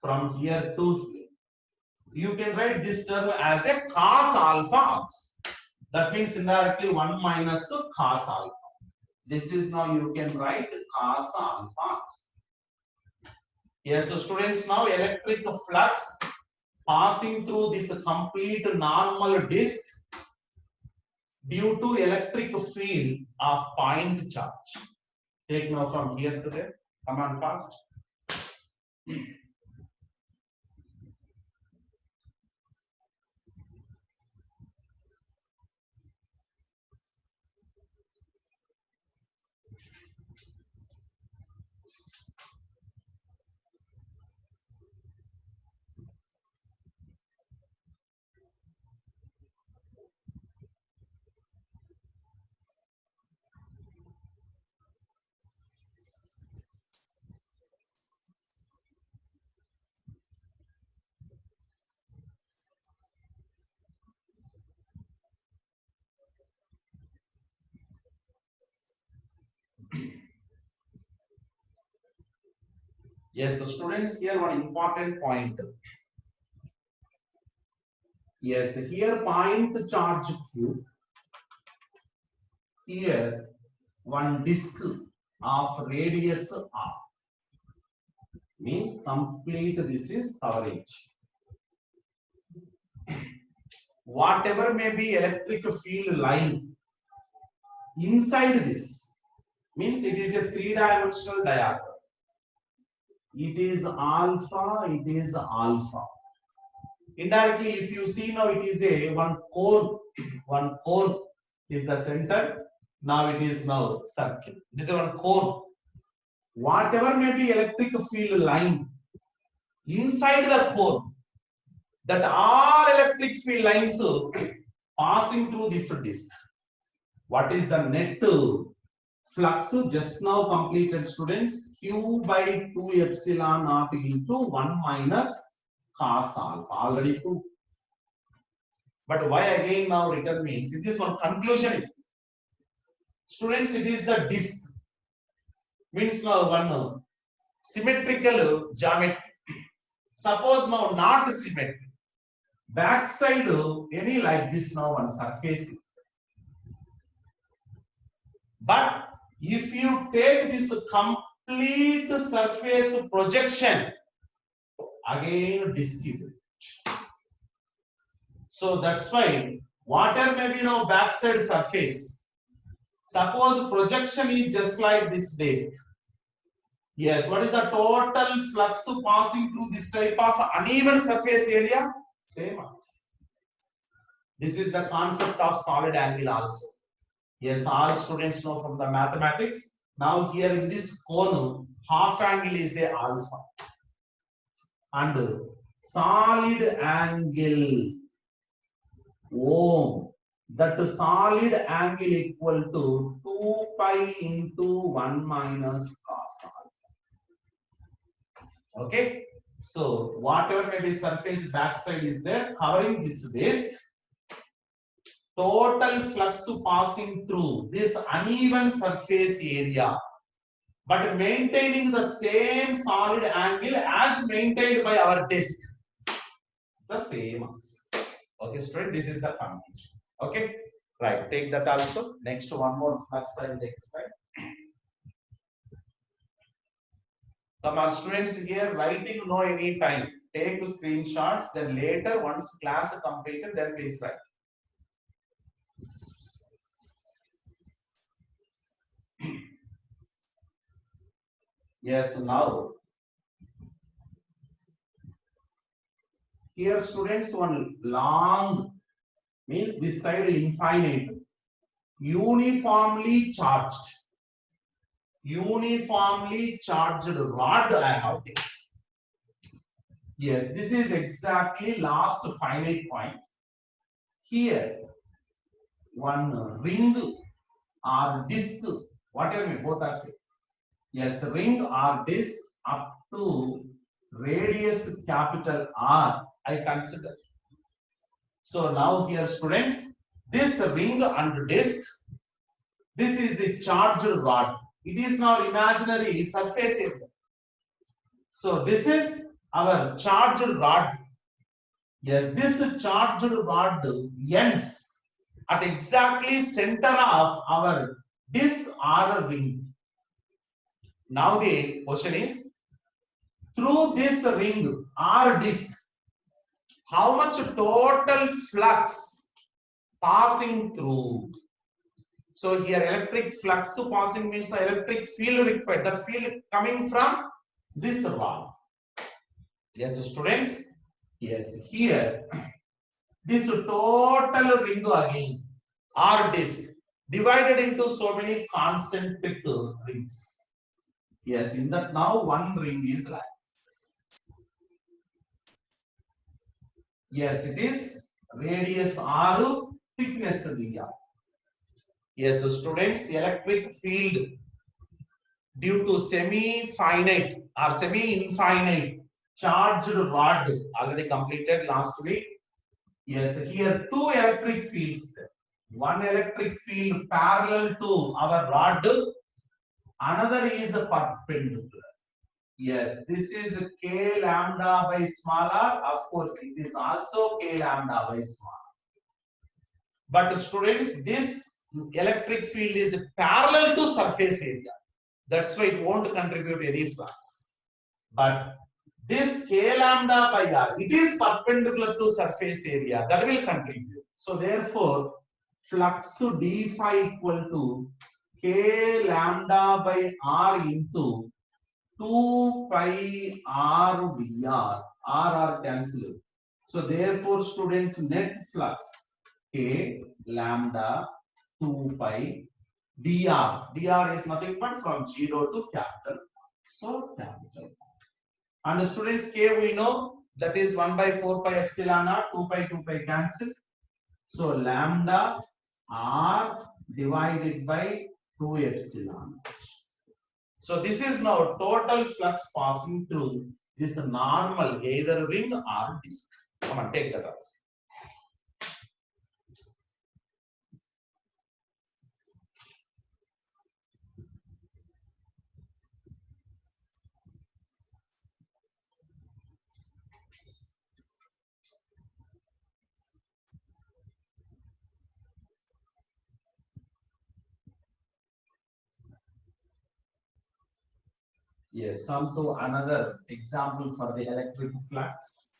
from here to here, you can write this term as a cos alpha also. That means indirectly 1 minus cos alpha. This is now you can write cos alpha also. Yes, so students, now electric flux passing through this complete normal disk due to electric field of point charge. Take now from here to there. Come on fast. Yes, so students, here one important point. Yes, here point charge Q. Here one disk of radius R. Means complete this is coverage. Whatever may be electric field line inside this, means it is a three-dimensional diagram. It is alpha, it is alpha. Indirectly, if you see now, it is a one cone is the center. Now it is now circle. It is a one cone. Whatever may be electric field line inside the cone, that all electric field lines passing through this disk. What is the net flux just now completed, students? Q by 2 epsilon naught into 1 minus cos alpha. Already proved. But why again now written means, in this one conclusion is, students, it is the disk. Means now one symmetrical geometry. Suppose now not symmetric. Backside any like this now one surface. But if you take this complete surface projection, again disk is. So that's why water may be now backside surface. Suppose projection is just like this disk. Yes, what is the total flux passing through this type of uneven surface area? Same answer. This is the concept of solid angle also. Yes, all students know from the mathematics. Now here in this cone, half angle is a alpha. And solid angle ohm, that solid angle equal to 2 pi into 1 minus cos alpha. Okay. So whatever may be surface backside is there covering this disk, total flux passing through this uneven surface area, but maintaining the same solid angle as maintained by our disk. The same answer. Okay, student, this is the conclusion. Okay, right. Take that also. Next, one more flux I will explain. Come on, students, here writing no any time. Take screenshots. Then later, once class completed, then please write. Yes, now here students, one long means this side infinite, uniformly charged rod I have taken. Yes, this is exactly last finite point. Here one ring or disc, whatever both are same. Yes, ring or disc up to radius capital R I consider. So now here students, this ring and disc, this is the charged rod. It is now imaginary surface area. So this is our charged rod. Yes, this charged rod ends at exactly center of our disc or ring. Now the question is, through this ring or disc, how much total flux passing through? So here electric flux passing means electric field required. That field coming from this rod. Yes, students. Yes, here this total ring again or disc divided into so many concentric rings. Yes, in that now one ring is like this. Yes, it is radius R, thickness VR. Yes, so students, electric field due to semi-finite or semi-infinite charged rod already completed last week. Yes, here two electric fields there. One electric field parallel to our rod, another is perpendicular. Yes, this is k lambda by small r. Of course, it is also k lambda by small. But students, this electric field is parallel to surface area. That's why it won't contribute any flux. But this k lambda by r, it is perpendicular to surface area. That will contribute. So therefore, flux d phi equal to k lambda by r into 2 pi r dr. R cancel. So therefore, students, net flux k lambda 2 pi dr. Dr is nothing but from 0 to capital. So capital. And the students, k we know that is 1 by 4 pi epsilon r, 2 pi cancel. So lambda r divided by 2 epsilon. So this is now total flux passing through this normal either ring or disk. Come on, take that also. Yes, come to another example for the electric flux.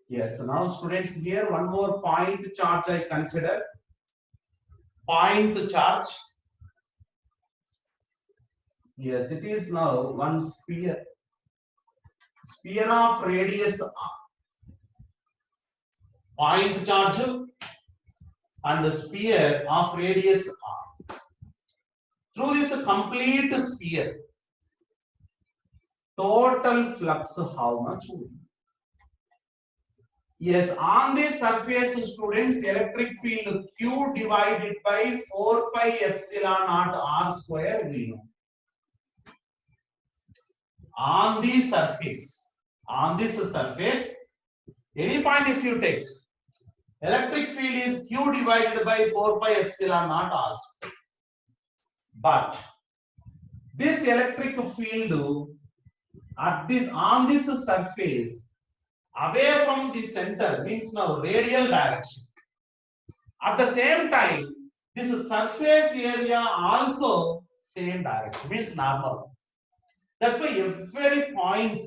Yes, so now students, here one more point charge I consider. Point charge. Yes, it is now one sphere. Sphere of radius r. Point charge and the sphere of radius r. Through this complete sphere, total flux how much would be? Yes, on this surface, students, electric field Q divided by 4 pi epsilon naught r square we know. On this surface, any point if you take, electric field is Q divided by 4 pi epsilon naught r square. But this electric field on this surface, away from the center, means now radial direction. At the same time, this surface area also same direction, means normal. That's why every point,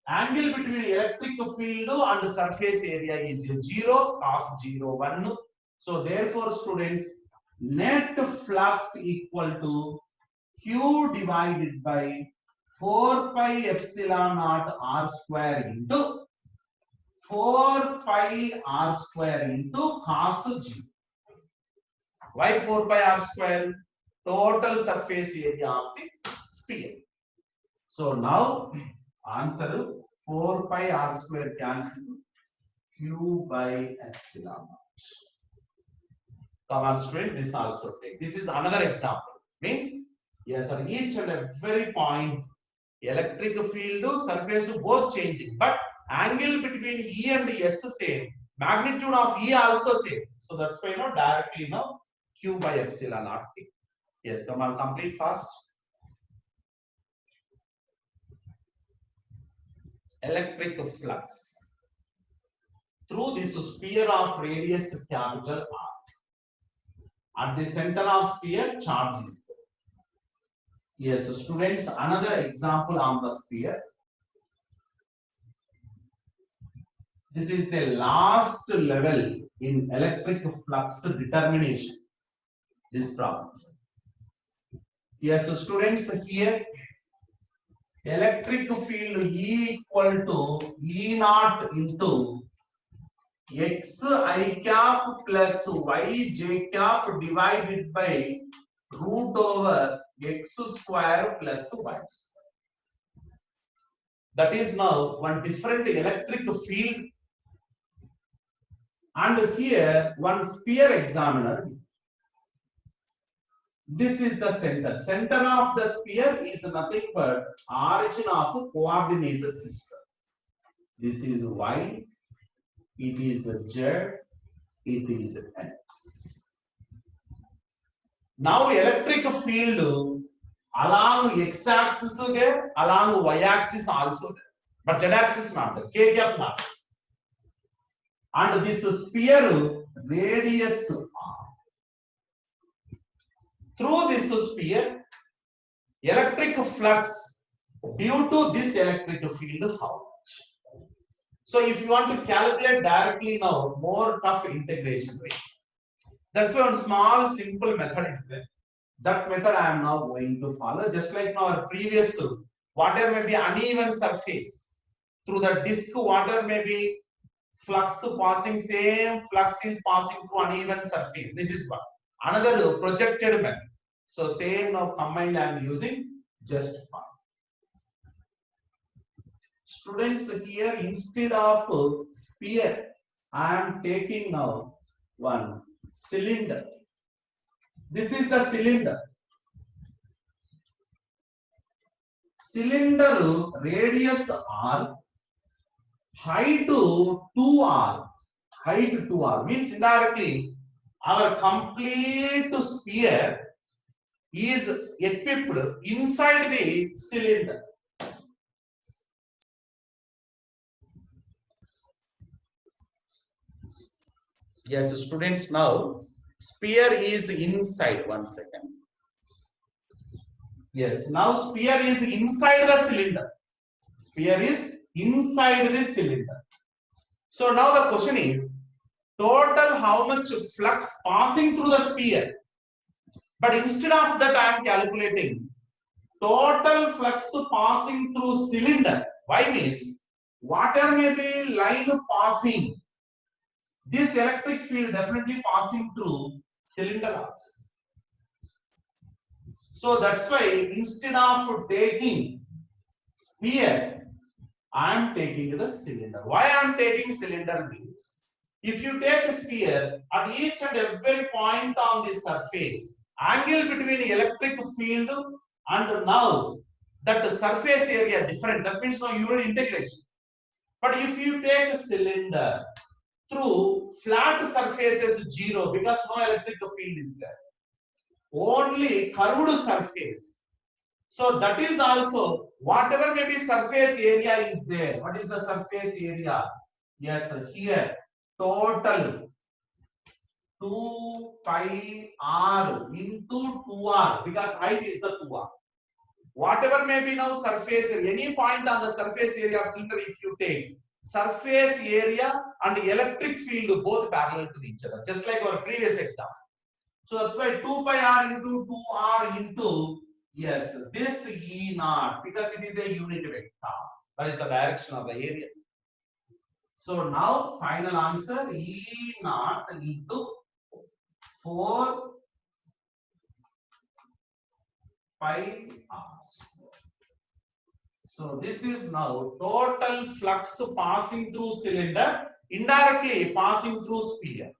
angle between electric field and the surface area is 0, cos 0, 1. So therefore, students, net flux equal to Q divided by 4 pi epsilon naught r square into 4 pi r square into cos 0. Why 4 pi r square? Total surface area of the sphere. So now answer 4 pi r square cancel, Q by epsilon naught. Come on, student, this also take. This is another example. Means, yes, at each and every point, electric field, surface both changing, but angle between E and S same, magnitude of E also same. So that's why directly Q by epsilon naught. Yes, come on, complete fast. Electric flux through this sphere of radius capital R. At the center of sphere, charge is there. Yes, so students, another example on the sphere. This is the last level in electric flux determination. This problem. Yes, so students, here electric field E equal to E naught into x I cap plus y j cap divided by root over x square plus y square. That is now one different electric field. And here one sphere examiner. This is the center. Center of the sphere is nothing but origin of coordinate system. This is Y, it is Z, it is X. Now electric field along x-axis there, along y-axis also there. But z-axis not there, k-gap not. And this sphere radius r. Through this sphere, electric flux due to this electric field, how much? So if you want to calculate directly now, more tough integration rate. That's why one small simple method is there. That method I am now going to follow. Just like our previous, water may be uneven surface. Through the disk, water may be flux passing, same flux is passing through uneven surface. This is one. Another projected method. So same now combined I am using just one. Students, here instead of sphere, I am taking now one cylinder. This is the cylinder. Cylinder radius r, height 2r. Height 2r means indirectly our complete sphere is equipped inside the cylinder. Yes, students, now sphere is inside. One second. Yes, now sphere is inside the cylinder. Sphere is inside the cylinder. So now the question is, total how much flux passing through the sphere? But instead of that, I am calculating total flux passing through cylinder. Why means water may be line passing. This electric field definitely passing through cylinder also. So that's why instead of taking sphere, I am taking the cylinder. Why I am taking cylinder means, if you take a sphere, at each and every point on the surface, angle between electric field and now that the surface area different. That means now unit integration. But if you take a cylinder, through flat surfaces 0 because no electric field is there. Only curved surface. So that is also whatever may be surface area is there. What is the surface area? Yes, here total 2 pi r into 2r because height is the 2r. Whatever may be now surface area, any point on the surface area of cylinder, if you take surface area and electric field both parallel to each other, just like our previous example. So that's why 2 pi r into 2r into, yes, this E naught, because it is a unit vector. That is the direction of the area. So now final answer E naught into 4 pi r. So this is now total flux passing through cylinder, indirectly passing through sphere.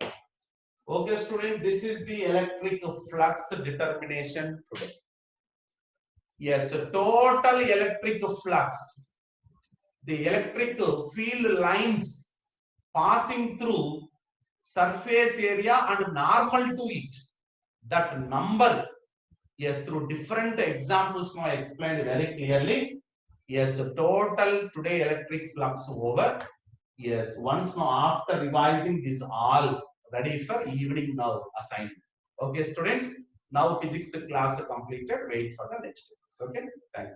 Okay, student, this is the electric flux determination today. Yes, total electric flux, the electric field lines passing through surface area and normal to it. That number, yes, through different examples now I explained very clearly. Yes, total today electric flux over. Yes, once now after revising this all ready for evening now assignment. Okay, students, now physics class completed. Wait for the next class. Okay, thank you.